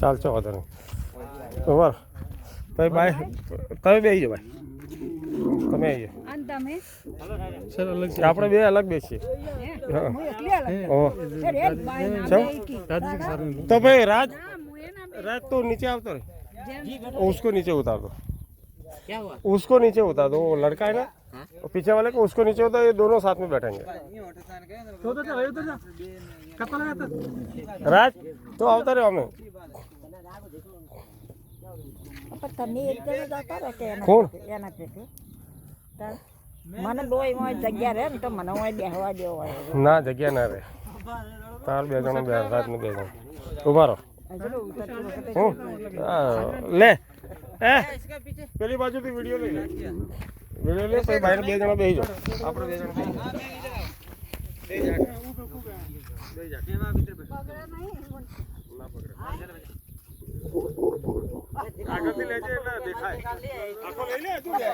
ચાલ ચો વાંધો નહીં બરાબર ભાઈ બાય તમે બે આવી જાઓ ભાઈ તમે આવી જાઓ આપણે બે અલગ બેસીએ तो भाई राज राज तो नीचे आवता रहे उसको नीचे उतार दो क्या हुआ उसको नीचे उतार दो वो लड़का है ना वो पीछे वाले को उसको नीचे उतार ये दोनों साथ में बैठेंगे राज तो आवता रहे हमें कौन મને લોય મોય જગ્યા રહે ને તો મને ઓય બેહવા દેવો હોય ના જગ્યા ના રહે તાર બે જણા બે રાત ને બે જણા ઉભા રહો હું લે એ પેલી બાજુથી વિડિયો લઈ લે વિડિયો લે પછી બહાર બે જણા બેસી જાઓ આપણે બે જણા બેસી જા એમાં ભીતર બેસ ના પકડે આગળથી લેજે એટલે દેખાય આખો લઈ લે તું લે